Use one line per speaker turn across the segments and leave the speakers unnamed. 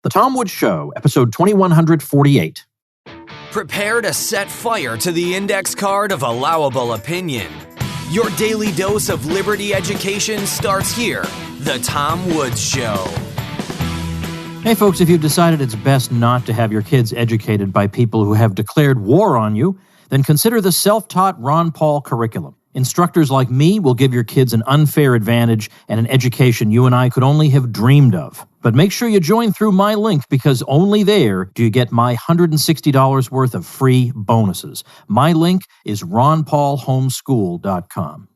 The Tom Woods Show, episode 2148.
Prepare to set fire to the index card of allowable opinion. Your daily dose of liberty education starts here. The Tom Woods Show.
Hey folks, if you've decided it's best not to have your kids educated by people who have declared war on you, then consider the self-taught Ron Paul curriculum. Instructors like me will give your kids an unfair advantage and an education you and I could only have dreamed of. But make sure you join through my link, because only there do you get my $160 worth of free bonuses. My link is ronpaulhomeschool.com.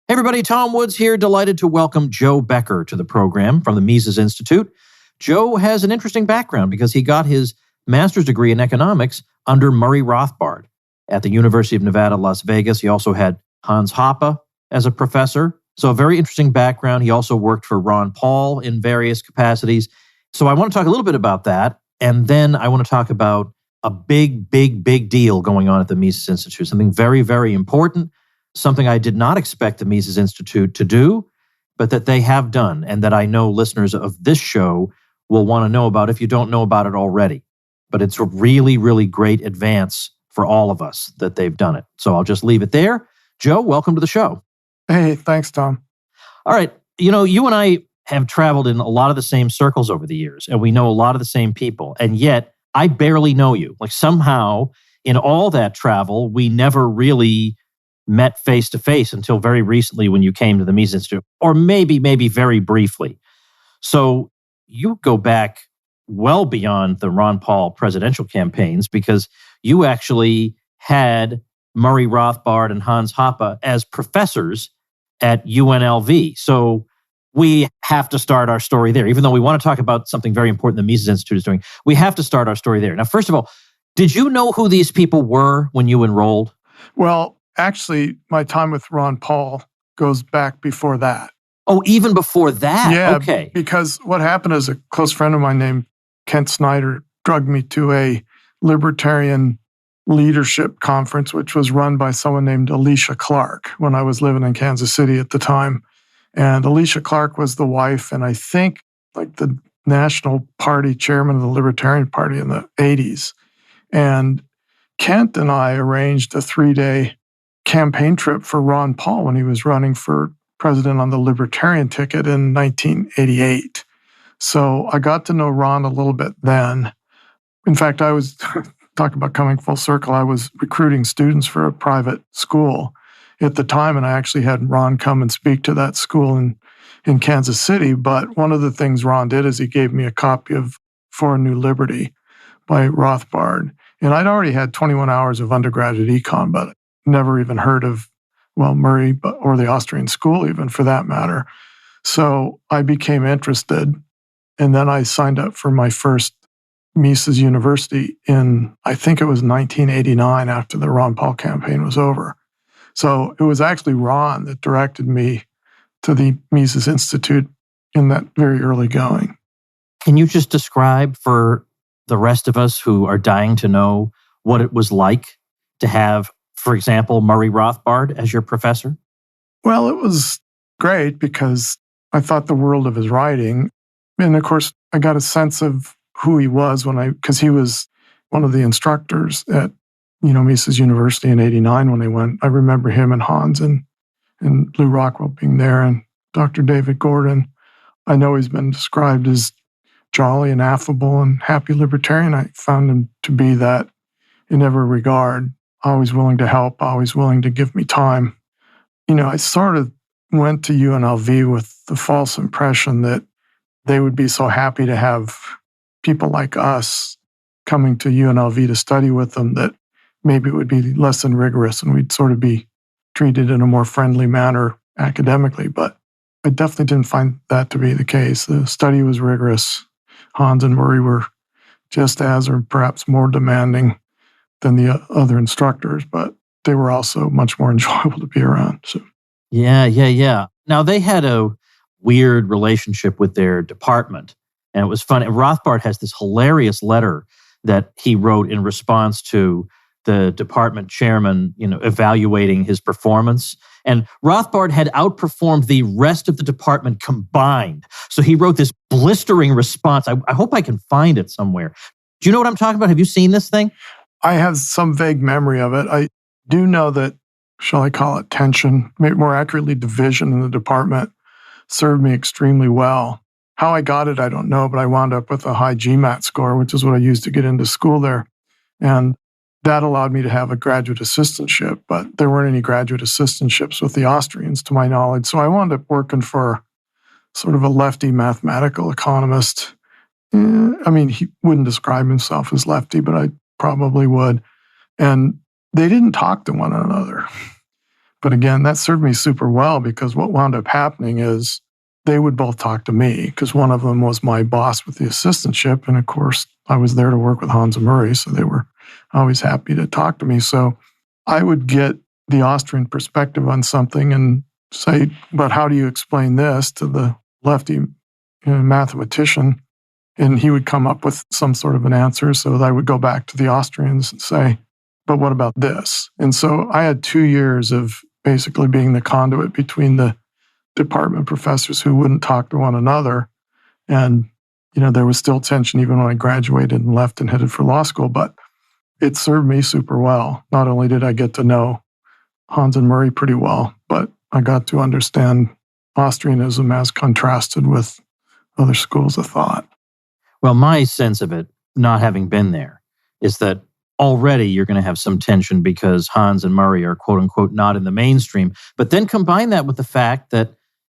Hey everybody, Tom Woods here, delighted to welcome Joe Becker to the program from the Mises Institute. Joe has an interesting background because he got his master's degree in economics under Murray Rothbard at the University of Nevada, Las Vegas. He also had Hans Hoppe as a professor. So a very interesting background. He also worked for Ron Paul in various capacities. So I want to talk a little bit about that. And then I want to talk about a big deal going on at the Mises Institute. Something very, very important. Something I did not expect the Mises Institute to do, but that they have done, and that I know listeners of this show will want to know about if you don't know about it already. But it's a really, really great advance for all of us that they've done it. So I'll just leave it there. Joe, welcome to the show.
Hey, thanks, Tom.
All right. You know, you and I have traveled in a lot of the same circles over the years, and we know a lot of the same people. And yet, I barely know you. Like somehow, in all that travel, we never really met face to face until very recently when you came to the Mises Institute, or maybe very briefly. So you go back well beyond the Ron Paul presidential campaigns, because you actually had Murray Rothbard and Hans Hoppe as professors at UNLV. So we have to start our story there. Even though we want to talk about something very important the Mises Institute is doing, we have to start our story there. Now, first of all, did you know who these people were when you enrolled?
Well, actually, my time with Ron Paul goes back before that.
Oh, even before that?
Yeah,
okay.
Because what happened is a close friend of mine named Kent Snyder drugged me to a libertarian leadership conference, which was run by someone named Alicia Clark when I was living in Kansas City at the time. And Alicia Clark was the wife, and I think like the National Party chairman of the Libertarian Party in the 80s. And Kent and I arranged a 3-day campaign trip for Ron Paul when he was running for president on the Libertarian ticket in 1988. So I got to know Ron a little bit then. In fact, I was, talk about coming full circle, I was recruiting students for a private school at the time, and I actually had Ron come and speak to that school in Kansas City. But one of the things Ron did is he gave me a copy of For a New Liberty by Rothbard. And I'd already had 21 hours of undergraduate econ, but never even heard of, well, Murray or the Austrian school even, for that matter. So I became interested, and then I signed up for my first Mises University in, I think it was 1989, after the Ron Paul campaign was over. So it was actually Ron that directed me to the Mises Institute in that very early going.
Can you just describe for the rest of us who are dying to know what it was like to have, for example, Murray Rothbard as your professor?
Well, it was great because I thought the world of his writing. And of course, I got a sense of who he was because he was one of the instructors at, Mises University in 89 when they went. I remember him and Hans and Lou Rockwell being there, and Dr. David Gordon. I know he's been described as jolly and affable and happy libertarian. I found him to be that in every regard, always willing to help, always willing to give me time. I sort of went to UNLV with the false impression that they would be so happy to have people like us coming to UNLV to study with them that maybe it would be less than rigorous and we'd sort of be treated in a more friendly manner academically. But I definitely didn't find that to be the case. The study was rigorous. Hans and Murray were just as, or perhaps more demanding than the other instructors, but they were also much more enjoyable to be around. So,
Yeah. Now, they had a weird relationship with their department, and it was fun. And Rothbard has this hilarious letter that he wrote in response to the department chairman, evaluating his performance. And Rothbard had outperformed the rest of the department combined. So he wrote this blistering response. I hope I can find it somewhere. Do you know what I'm talking about? Have you seen this thing?
I have some vague memory of it. I do know that, shall I call it tension, maybe more accurately division in the department, served me extremely well. How I got it, I don't know, but I wound up with a high GMAT score, which is what I used to get into school there. And that allowed me to have a graduate assistantship, but there weren't any graduate assistantships with the Austrians, to my knowledge. So I wound up working for sort of a lefty mathematical economist. He wouldn't describe himself as lefty, but I probably would. And they didn't talk to one another. But again, that served me super well, because what wound up happening is they would both talk to me, because one of them was my boss with the assistantship. And of course, I was there to work with Hans and Murray, so they were always happy to talk to me. So I would get the Austrian perspective on something and say, but how do you explain this to the lefty mathematician? And he would come up with some sort of an answer. So I would go back to the Austrians and say, but what about this? And so I had 2 years of basically being the conduit between the department professors who wouldn't talk to one another. And, there was still tension even when I graduated and left and headed for law school, but it served me super well. Not only did I get to know Hans and Murray pretty well, but I got to understand Austrianism as contrasted with other schools of thought.
Well, my sense of it, not having been there, is that already you're going to have some tension because Hans and Murray are quote unquote not in the mainstream. But then combine that with the fact that,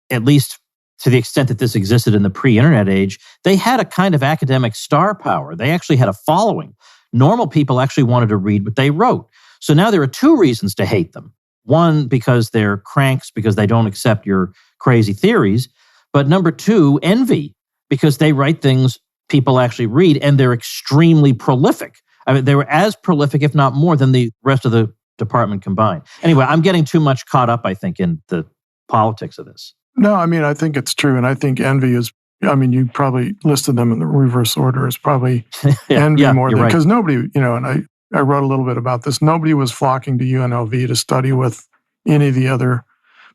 at least to the extent that this existed in the pre-internet age, they had a kind of academic star power. They actually had a following. Normal people actually wanted to read what they wrote. So now there are 2 reasons to hate them. One, because they're cranks, because they don't accept your crazy theories. But number 2, envy, because they write things people actually read, and they're extremely prolific. I mean, they were as prolific, if not more, than the rest of the department combined. Anyway, I'm getting too much caught up, I think, in the politics of this.
No, I think it's true. And I think envy is, you probably listed them in the reverse order, is probably envy more than, because nobody, and I wrote a little bit about this, nobody was flocking to UNLV to study with any of the other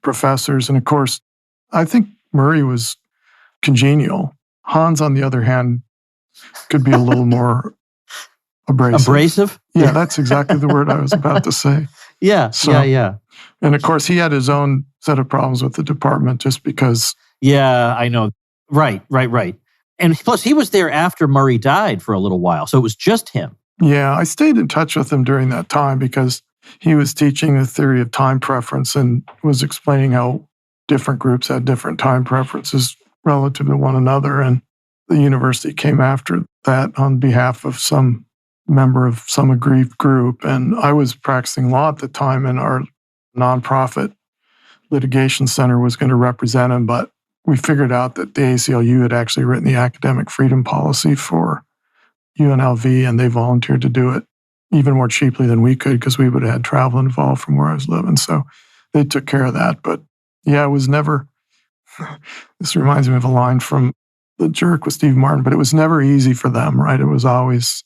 professors. And of course, I think Murray was congenial. Hans, on the other hand, could be a little more abrasive. Yeah, that's exactly the word I was about to say.
Yeah.
And of course, he had his own set of problems with the department just because.
Yeah, I know. Right. And plus, he was there after Murray died for a little while, so it was just him.
Yeah, I stayed in touch with him during that time because he was teaching the theory of time preference and was explaining how different groups had different time preferences relative to one another. And the university came after that on behalf of some member of some aggrieved group. And I was practicing law at the time, and our nonprofit litigation center was going to represent him. But we figured out that the ACLU had actually written the academic freedom policy for UNLV, and they volunteered to do it even more cheaply than we could because we would have had travel involved from where I was living. So they took care of that. But yeah, it was never, this reminds me of a line from The Jerk with Steve Martin, but it was never easy for them, right? It was always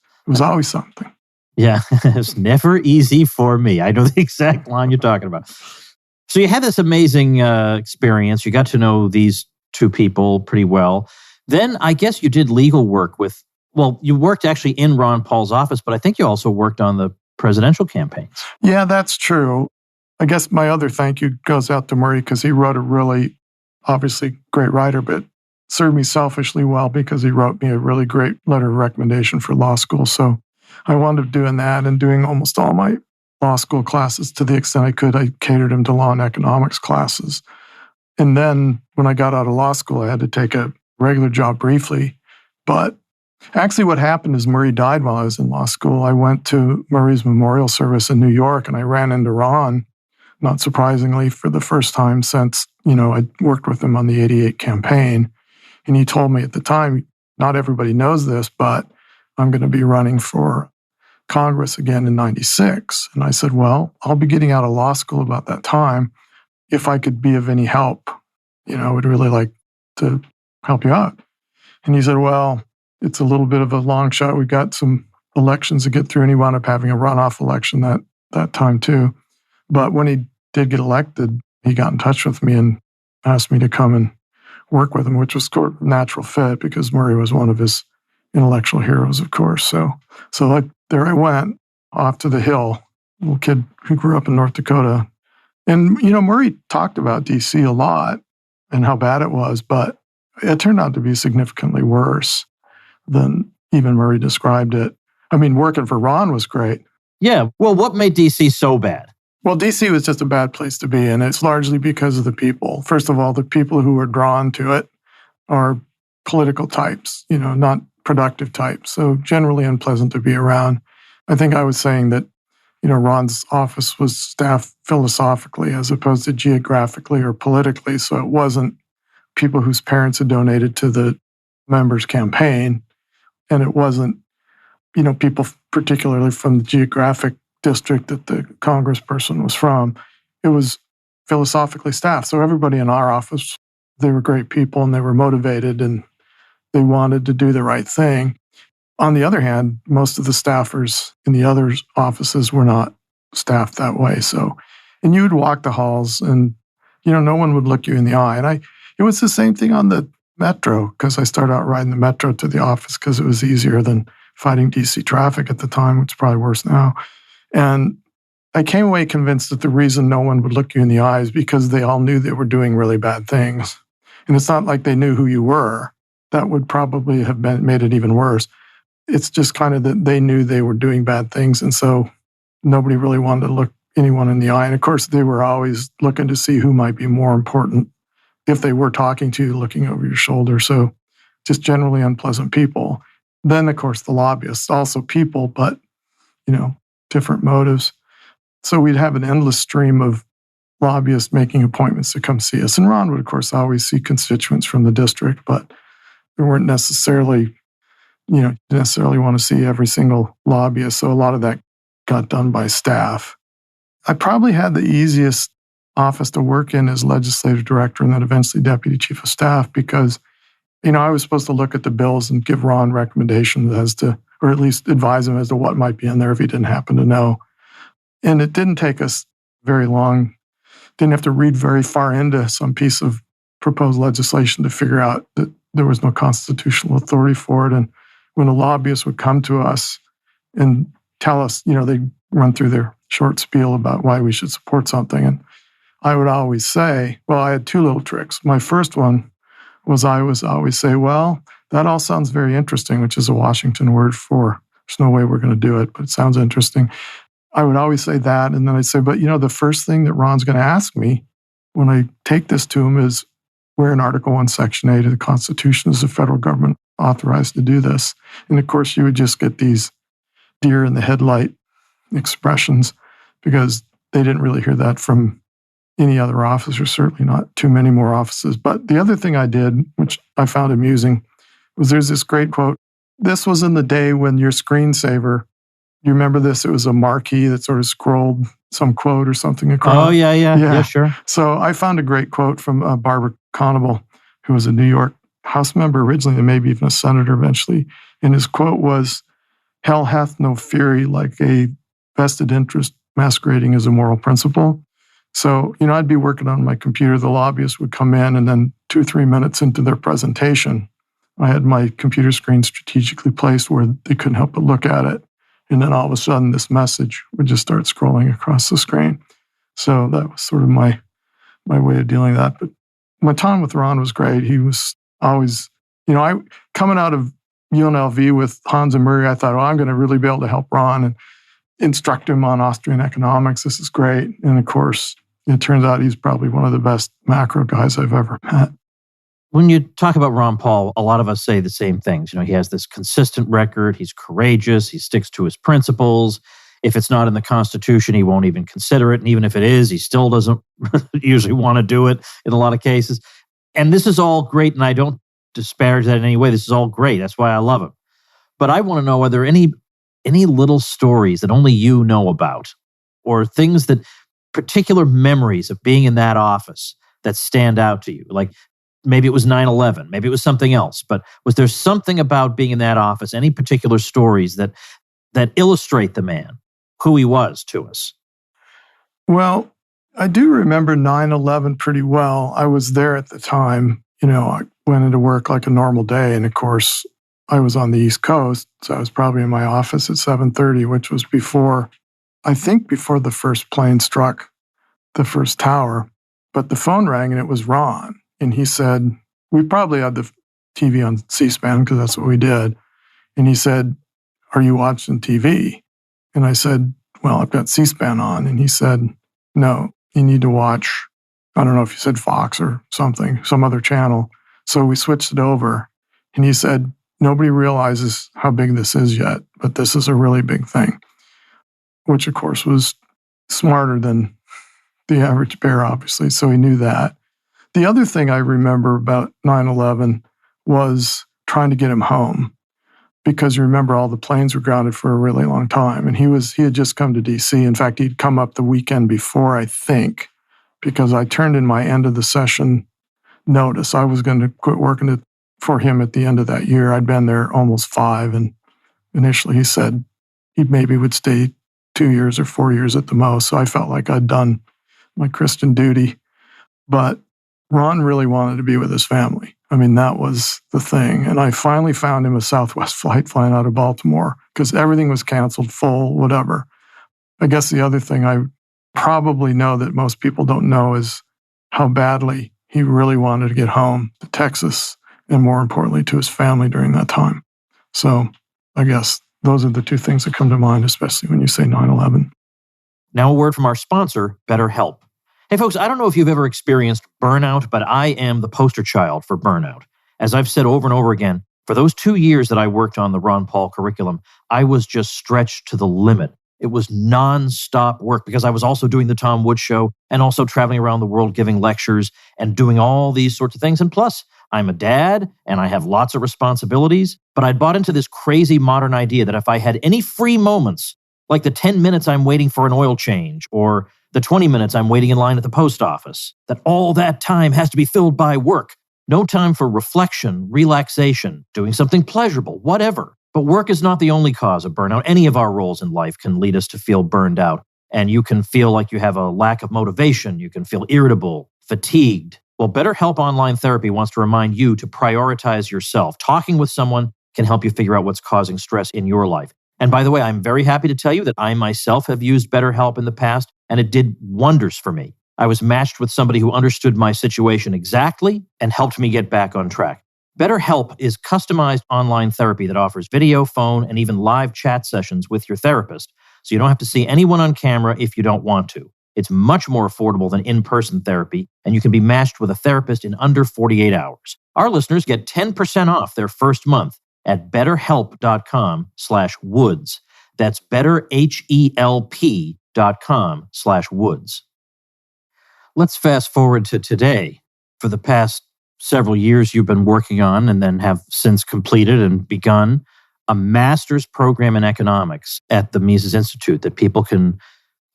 something.
Yeah, it's never easy for me. I know the exact line you're talking about. So you had this amazing experience. You got to know these 2 people pretty well. Then I guess you did legal work with, well, you worked actually in Ron Paul's office, but I think you also worked on the presidential campaigns.
Yeah, that's true. I guess my other thank you goes out to Murray because he wrote a really, obviously great writer, but served me selfishly well because he wrote me a really great letter of recommendation for law school. So I wound up doing that and doing almost all my law school classes to the extent I could. I catered him to law and economics classes. And then when I got out of law school, I had to take a regular job briefly. But actually what happened is Murray died while I was in law school. I went to Murray's memorial service in New York, and I ran into Ron, not surprisingly, for the first time since, I worked with him on the 88 campaign. And he told me at the time, not everybody knows this, but I'm going to be running for Congress again in 96. And I said, well, I'll be getting out of law school about that time. If I could be of any help, I would really like to help you out. And he said, well, it's a little bit of a long shot. We've got some elections to get through, and he wound up having a runoff election that time too. But when he did get elected, he got in touch with me and asked me to come and work with him, which was sort of a natural fit because Murray was one of his intellectual heroes, of course. So like there I went off to the Hill, little kid who grew up in North Dakota. And, Murray talked about DC a lot and how bad it was, but it turned out to be significantly worse than even Murray described it. I mean, working for Ron was great.
Yeah. Well, what made DC so bad?
Well, DC was just a bad place to be, and it's largely because of the people. First of all, the people who were drawn to it are political types, not productive types, so generally unpleasant to be around. I think I was saying that, Ron's office was staffed philosophically as opposed to geographically or politically, so it wasn't people whose parents had donated to the members' campaign, and it wasn't, people particularly from the geographic district that the congressperson was from. It was philosophically staffed. So everybody in our office, they were great people and they were motivated and they wanted to do the right thing. On the other hand, most of the staffers in the other offices were not staffed that way. So, and you would walk the halls and, no one would look you in the eye. And it was the same thing on the metro because I started out riding the metro to the office because it was easier than fighting DC traffic at the time, which is probably worse now. And I came away convinced that the reason no one would look you in the eye is because they all knew they were doing really bad things. And it's not like they knew who you were. That would probably have made it even worse. It's just kind of that they knew they were doing bad things. And so nobody really wanted to look anyone in the eye. And of course, they were always looking to see who might be more important if they were talking to you, looking over your shoulder. So just generally unpleasant people. Then, of course, the lobbyists, also people, but, different motives. So we'd have an endless stream of lobbyists making appointments to come see us. And Ron would, of course, always see constituents from the district, but we weren't necessarily want to see every single lobbyist. So a lot of that got done by staff. I probably had the easiest office to work in as legislative director and then eventually deputy chief of staff because, I was supposed to look at the bills and give Ron recommendations as to, or at least advise him as to what might be in there if he didn't happen to know. And it didn't take us very long. Didn't have to read very far into some piece of proposed legislation to figure out that there was no constitutional authority for it. And when a lobbyist would come to us and tell us, they'd run through their short spiel about why we should support something. And I would always say, well, I had two little tricks. My first one was I was always say, well, that all sounds very interesting, which is a Washington word for there's no way we're going to do it, but it sounds interesting. I would always say that. And then I'd say, but the first thing that Ron's going to ask me when I take this to him is where in Article 1, Section 8 of the Constitution is the federal government authorized to do this? And of course, you would just get these deer in the headlight expressions because they didn't really hear that from any other office, or certainly not too many more offices. But the other thing I did, which I found amusing, was there's this great quote. This was in the day when your screensaver, you remember this? It was a marquee that sort of scrolled some quote or something across.
Oh, yeah, sure.
So I found a great quote from Barbara Conable, who was a New York House member originally and maybe even a senator eventually. And his quote was, "Hell hath no fury like a vested interest masquerading as a moral principle." So, I'd be working on my computer. The lobbyists would come in and then 2 or 3 minutes into their presentation, I had my computer screen strategically placed where they couldn't help but look at it. And then all of a sudden, this message would just start scrolling across the screen. So that was sort of my way of dealing with that. But my time with Ron was great. He was always, coming out of UNLV with Hans and Murray, I thought, I'm going to really be able to help Ron and instruct him on Austrian economics. This is great. And of course, it turns out he's probably one of the best macro guys I've ever met.
When you talk about Ron Paul, a lot of us say the same things. He has this consistent record. He's courageous. He sticks to his principles. If it's not in the Constitution, he won't even consider it. And even if it is, he still doesn't usually want to do it in a lot of cases. And this is all great, and I don't disparage that in any way. This is all great. That's why I love him. But I want to know, are there any little stories that only you know about, or things that particular memories of being in that office that stand out to you? Like maybe it was 9/11, maybe it was something else, but was there something about being in that office, any particular stories that that illustrate the man, who he was to us?
Well, I do remember 9/11 pretty well. I was there at the time. I went into work like a normal day. And of course, I was on the East Coast. So I was probably in my office at 7:30, which was before the first plane struck the first tower. But the phone rang and it was Ron. And he said, we probably had the TV on C-SPAN because that's what we did. And he said, are you watching TV? And I said, well, I've got C-SPAN on. And he said, no, you need to watch, I don't know if he said Fox or something, some other channel. So we switched it over. And he said, nobody realizes how big this is yet, but this is a really big thing, which of course was smarter than the average bear, obviously. So he knew that. The other thing I remember about 9/11 was trying to get him home, because you remember all the planes were grounded for a really long time. And he had just come to DC. In fact, he'd come up the weekend before, I think, because I turned in my end of the session notice. I was going to quit working for him at the end of that year. I'd been there almost 5. And initially he said he maybe would stay 2 years or 4 years at the most. So I felt like I'd done my Christian duty. But Ron really wanted to be with his family. I mean, that was the thing. And I finally found him a Southwest flight flying out of Baltimore because everything was canceled, full, whatever. I guess the other thing I probably know that most people don't know is how badly he really wanted to get home to Texas and, more importantly, to his family during that time. So I guess those are the two things that come to mind, especially when you say 9/11.
Now a word from our sponsor, BetterHelp. Hey folks, I don't know if you've ever experienced burnout, but I am the poster child for burnout. As I've said over and over again, for those 2 years that I worked on the Ron Paul curriculum, I was just stretched to the limit. It was nonstop work because I was also doing the Tom Woods Show and also traveling around the world giving lectures and doing all these sorts of things. And plus, I'm a dad and I have lots of responsibilities, but I'd bought into this crazy modern idea that if I had any free moments, like the 10 minutes I'm waiting for an oil change or the 20 minutes I'm waiting in line at the post office, that all that time has to be filled by work. No time for reflection, relaxation, doing something pleasurable, whatever. But work is not the only cause of burnout. Any of our roles in life can lead us to feel burned out. And you can feel like you have a lack of motivation. You can feel irritable, fatigued. Well, BetterHelp Online Therapy wants to remind you to prioritize yourself. Talking with someone can help you figure out what's causing stress in your life. And by the way, I'm very happy to tell you that I myself have used BetterHelp in the past, and it did wonders for me. I was matched with somebody who understood my situation exactly and helped me get back on track. BetterHelp is customized online therapy that offers video, phone, and even live chat sessions with your therapist, so you don't have to see anyone on camera if you don't want to. It's much more affordable than in-person therapy, and you can be matched with a therapist in under 48 hours. Our listeners get 10% off their first month at betterhelp.com/woods. That's betterhelp.com/woods. Let's fast forward to today. For the past several years, you've been working on and then have since completed and begun a master's program in economics at the Mises Institute that people can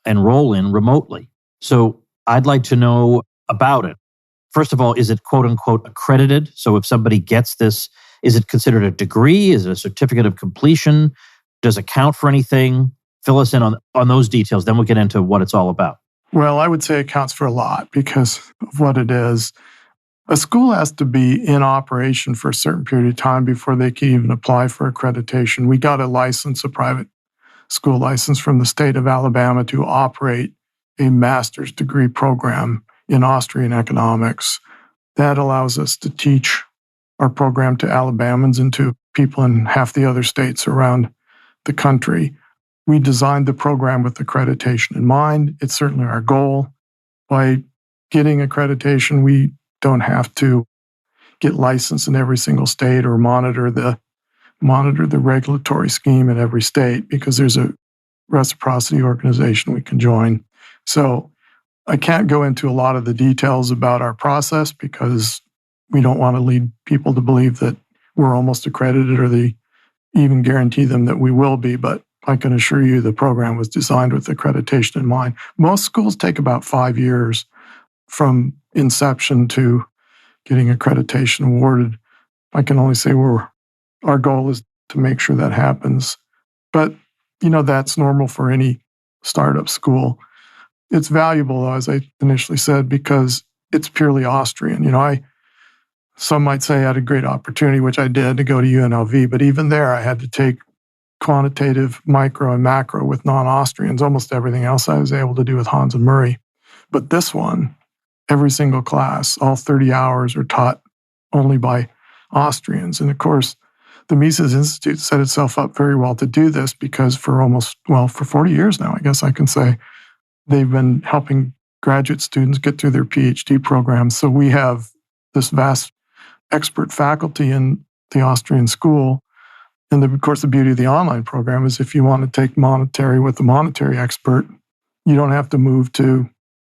enroll in remotely. So I'd like to know about it. First of all, is it quote unquote accredited? So if somebody gets this, is it considered a degree? Is it a certificate of completion? Does it count for anything? Fill us in on those details. Then we'll get into what it's all about.
Well, I would say it counts for a lot because of what it is. A school has to be in operation for a certain period of time before they can even apply for accreditation. We got a license, a private school license from the state of Alabama to operate a master's degree program in Austrian economics. That allows us to teach our program to Alabamans and to people in half the other states around the country. We designed the program with accreditation in mind. It's certainly our goal. By getting accreditation, we don't have to get licensed in every single state or monitor the regulatory scheme in every state because there's a reciprocity organization we can join. So I can't go into a lot of the details about our process because we don't want to lead people to believe that we're almost accredited or they even guarantee them that we will be. But I can assure you the program was designed with accreditation in mind. Most schools take about 5 years from inception to getting accreditation awarded. I can only say our goal is to make sure that happens. But that's normal for any startup school. It's valuable, though, as I initially said, because it's purely Austrian. Some might say I had a great opportunity, which I did, to go to UNLV, but even there I had to take quantitative, micro, and macro with non-Austrians. Almost everything else I was able to do with Hans and Murray. But this one, every single class, all 30 hours are taught only by Austrians. And of course, the Mises Institute set itself up very well to do this because for 40 years now, I guess I can say, they've been helping graduate students get through their PhD programs. So we have this vast expert faculty in the Austrian school. And of course, the beauty of the online program is if you want to take monetary with a monetary expert, you don't have to move to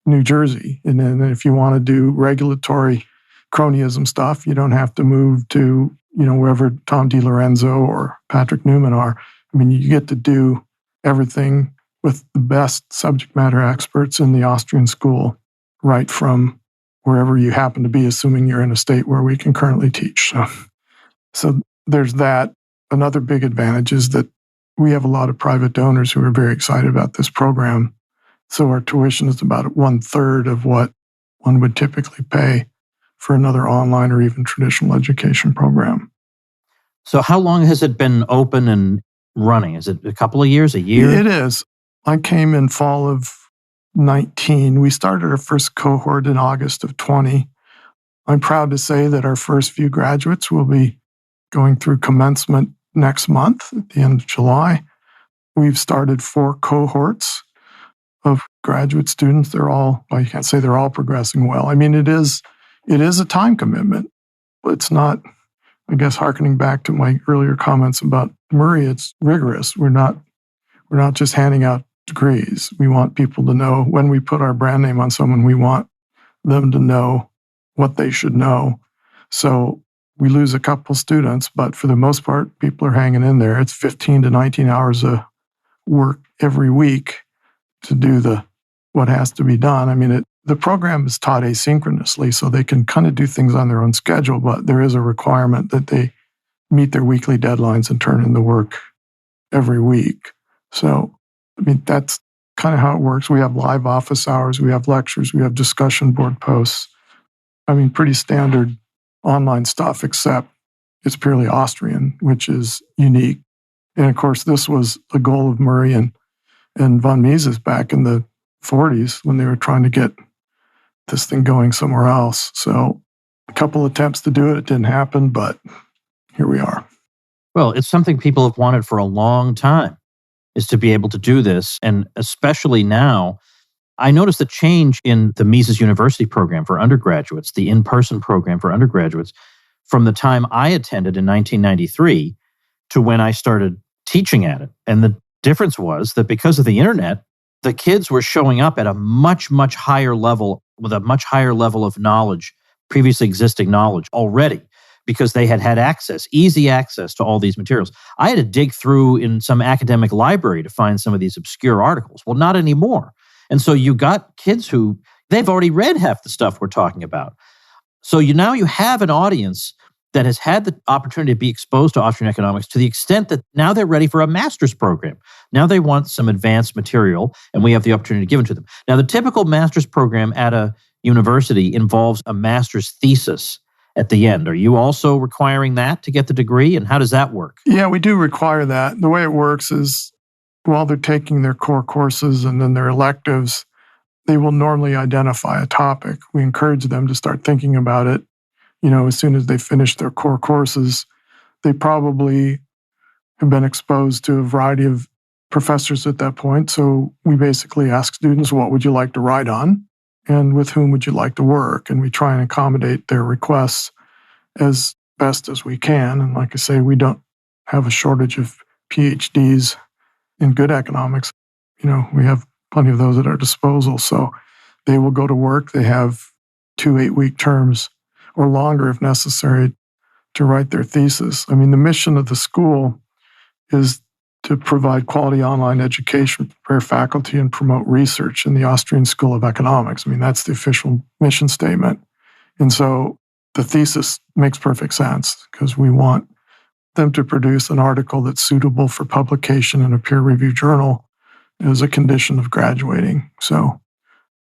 New Jersey. And then if you want to do regulatory cronyism stuff, you don't have to move to, wherever Tom DiLorenzo or Patrick Newman are. I mean, you get to do everything with the best subject matter experts in the Austrian school, right from wherever you happen to be, assuming you're in a state where we can currently teach. So there's that. Another big advantage is that we have a lot of private donors who are very excited about this program. So our tuition is about 1/3 of what one would typically pay for another online or even traditional education program.
So how long has it been open and running? Is it a couple of years, a year?
It is. I came in fall of 19. We started our first cohort in August of 20. I'm proud to say that our first few graduates will be going through commencement next month at the end of July. We've started 4 cohorts of graduate students. You can't say they're all progressing well. I mean, it is a time commitment. It's not, I guess, hearkening back to my earlier comments about Murray, it's rigorous. We're not just handing out degrees. We want people to know when we put our brand name on someone, we want them to know what they should know. So we lose a couple students, but for the most part, people are hanging in there. It's 15 to 19 hours of work every week to do what has to be done. I mean, the program is taught asynchronously, so they can kind of do things on their own schedule, but there is a requirement that they meet their weekly deadlines and turn in the work every week. So, I mean, that's kind of how it works. We have live office hours, we have lectures, we have discussion board posts. I mean, pretty standard online stuff, except it's purely Austrian, which is unique. And of course, this was a goal of Murray and von Mises back in the 40s when they were trying to get this thing going somewhere else. So a couple attempts to do it, it didn't happen, but here we are.
Well, it's something people have wanted for a long time, is to be able to do this. And especially now, I noticed the change in the Mises University program for undergraduates, the in-person program for undergraduates, from the time I attended in 1993 to when I started teaching at it. And the difference was that because of the internet, the kids were showing up at a much, much higher level, with a much higher level of knowledge, previously existing knowledge already, because they had access, easy access to all these materials. I had to dig through in some academic library to find some of these obscure articles. Well, not anymore. And so you got kids who, they've already read half the stuff we're talking about. So now you have an audience that has had the opportunity to be exposed to Austrian economics to the extent that now they're ready for a master's program. Now they want some advanced material, and we have the opportunity to give it to them. Now, the typical master's program at a university involves a master's thesis at the end. Are you also requiring that to get the degree, and how does that work?
Yeah, we do require that. The way it works is while they're taking their core courses and then their electives, they will normally identify a topic. We encourage them to start thinking about it. As soon as they finish their core courses, they probably have been exposed to a variety of professors at that point. So we basically ask students, what would you like to write on? And with whom would you like to work? And we try and accommodate their requests as best as we can. And like I say, we don't have a shortage of PhDs in good economics. We have plenty of those at our disposal. So they will go to work. They have 2 8-week terms or longer if necessary to write their thesis. I mean, the mission of the school is to provide quality online education, prepare faculty, and promote research in the Austrian School of Economics. I mean, that's the official mission statement. And so the thesis makes perfect sense because we want them to produce an article that's suitable for publication in a peer-reviewed journal is a condition of graduating. So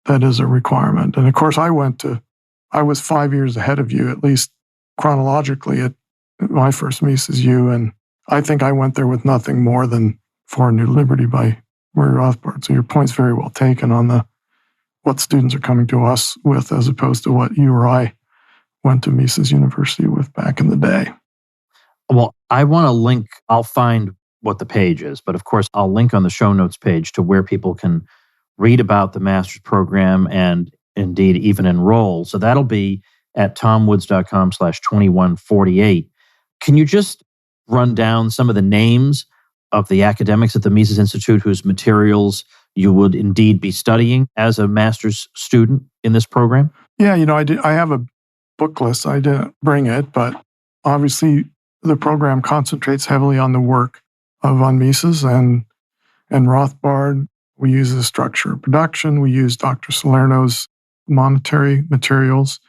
that is a requirement. And of course, I was 5 years ahead of you, at least chronologically, at my first Mises U, and I think I went there with nothing more than For a New Liberty by Murray Rothbard. So your point's very well taken on what students are coming to us with as opposed to what you or I went to Mises University with back in the day.
Well, I want to link, I'll find what the page is, but of course, I'll link on the show notes page to where people can read about the master's program and indeed even enroll. So that'll be at tomwoods.com/2148. Can you just run down some of the names of the academics at the Mises Institute whose materials you would indeed be studying as a master's student in this program?
Yeah, I have a book list. I didn't bring it, but obviously the program concentrates heavily on the work of von Mises and Rothbard. We use the structure of production. We use Dr. Salerno's monetary materials.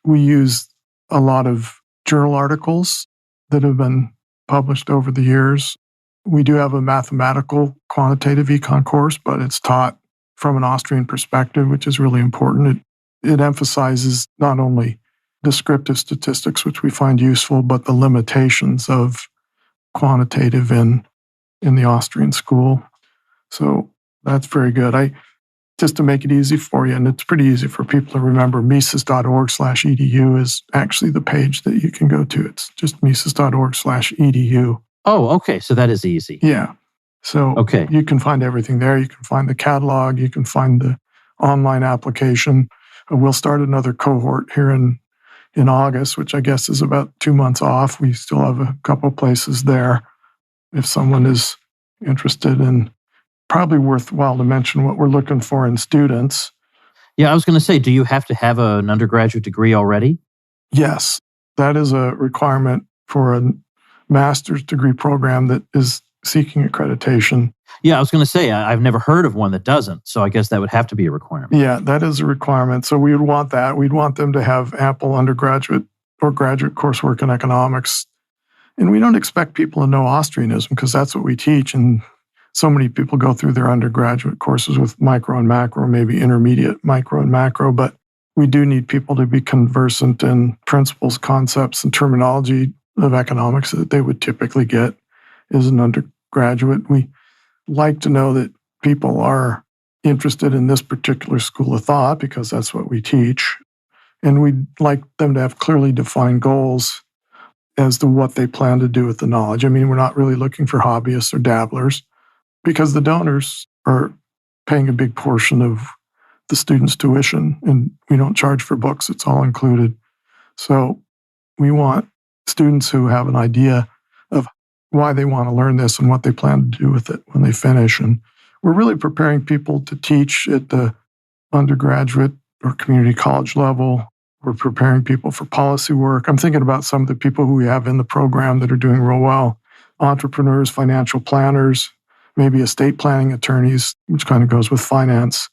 We use a lot of journal articles that have been published over the years. We do have a mathematical quantitative econ course, but it's taught from an Austrian perspective, which is really important. It emphasizes not only descriptive statistics, which we find useful, but the limitations of quantitative in the Austrian school. So that's very good. Just to make it easy for you, and it's pretty easy for people to remember, mises.org/edu is actually the page that you can go to. It's just mises.org/edu.
Oh, okay. So that is easy.
Yeah. So
okay.
You can find everything there. You can find the catalog. You can find the online application. We'll start another cohort here in August, which I guess is about 2 months off. We still have a couple places there. If someone is interested, and probably worthwhile to mention what we're looking for in students.
Yeah, I was going to say, do you have to have an undergraduate degree already?
Yes, that is a requirement for a master's degree program that is seeking accreditation.
Yeah, I was going to say, I've never heard of one that doesn't, so I guess that would have to be a requirement.
Yeah, that is a requirement. So we would want that. We'd want them to have ample undergraduate or graduate coursework in economics. And we don't expect people to know Austrianism because that's what we teach. And so many people go through their undergraduate courses with micro and macro, maybe intermediate micro and macro, but we do need people to be conversant in principles, concepts, and terminology of economics that they would typically get as an undergraduate. We like to know that people are interested in this particular school of thought because that's what we teach. And we'd like them to have clearly defined goals as to what they plan to do with the knowledge. I mean, we're not really looking for hobbyists or dabblers because the donors are paying a big portion of the students' tuition, and we don't charge for books. It's all included. So we want students who have an idea of why they want to learn this and what they plan to do with it when they finish. And we're really preparing people to teach at the undergraduate or community college level. We're preparing people for policy work. I'm thinking about some of the people who we have in the program that are doing real well. Entrepreneurs, financial planners, maybe estate planning attorneys, which kind of goes with finance.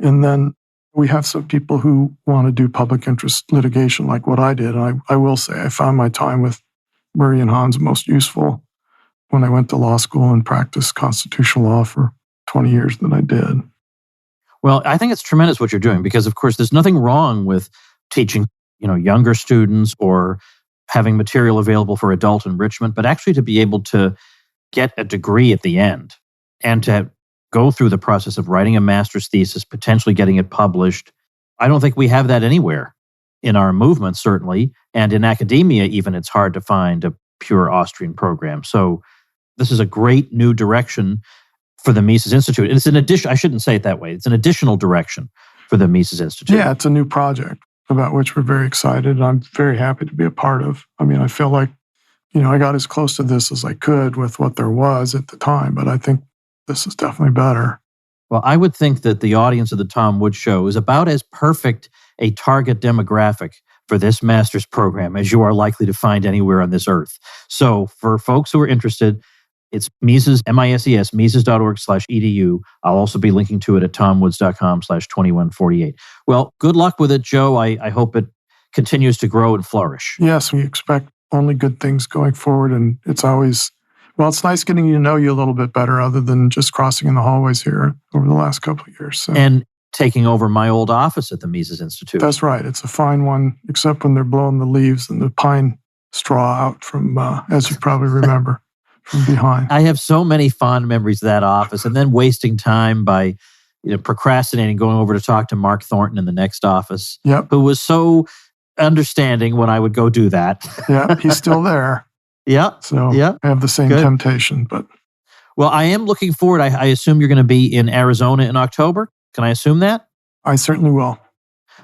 And then we have some people who want to do public interest litigation like what I did. And I will say I found my time with Murray and Hans most useful when I went to law school and practiced constitutional law for 20 years that I did.
Well, I think it's tremendous what you're doing because, of course, there's nothing wrong with teaching, younger students or having material available for adult enrichment, but actually to be able to get a degree at the end and to go through the process of writing a master's thesis, potentially getting it published. I don't think we have that anywhere in our movement, certainly. And in academia, even, it's hard to find a pure Austrian program. So this is a great new direction for the Mises Institute. And it's an addition, I shouldn't say it that way. It's an additional direction for the Mises Institute.
Yeah, it's a new project about which we're very excited. And I'm very happy to be a part of. I mean, I feel like, I got as close to this as I could with what there was at the time, but I think this is definitely better.
Well, I would think that the audience of the Tom Woods Show is about as perfect a target demographic for this master's program as you are likely to find anywhere on this earth. So for folks who are interested, it's Mises, MISES, mises.org/edu. I'll also be linking to it at tomwoods.com/2148. Well, good luck with it, Joe. I hope it continues to grow and flourish.
Yes, we expect only good things going forward. And it's always, well, it's nice getting to know you a little bit better other than just crossing in the hallways here over the last couple of years. So.
And taking over my old office at the Mises Institute.
That's right. It's a fine one, except when they're blowing the leaves and the pine straw out from, as you probably remember, from behind.
I have so many fond memories of that office, and then wasting time by procrastinating, going over to talk to Mark Thornton in the next office, who was so understanding when I would go do that.
Yeah, he's still there. So I have the same temptation. But
well, I am looking forward. I assume you're going to be in Arizona in October. Can I assume that?
I certainly will.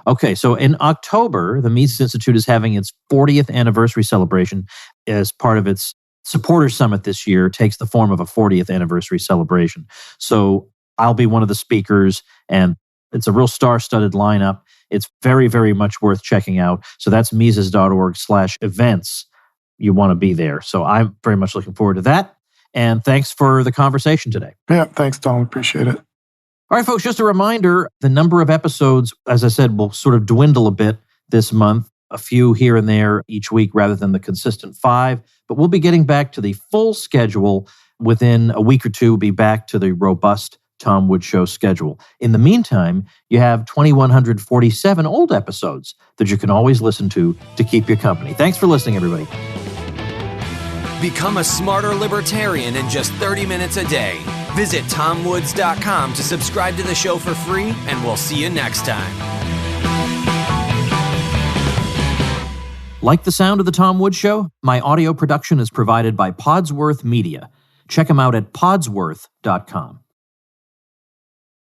Okay, so in October, the Mises Institute is having its 40th anniversary celebration as part of its supporter summit this year. It takes the form of a 40th anniversary celebration. So I'll be one of the speakers, and it's a real star-studded lineup. It's very, very much worth checking out. So that's Mises.org/events. You want to be there. So I'm very much looking forward to that. And thanks for the conversation today.
Yeah, thanks, Tom. Appreciate it.
All right, folks, just a reminder, the number of episodes, as I said, will sort of dwindle a bit this month, a few here and there each week rather than the consistent 5. But we'll be getting back to the full schedule within a week or two. We'll be back to the robust Tom Woods Show schedule. In the meantime, you have 2,147 old episodes that you can always listen to keep you company. Thanks for listening, everybody.
Become a smarter libertarian in just 30 minutes a day. Visit TomWoods.com to subscribe to the show for free, and we'll see you next time.
Like the sound of The Tom Woods Show? My audio production is provided by Podsworth Media. Check them out at podsworth.com.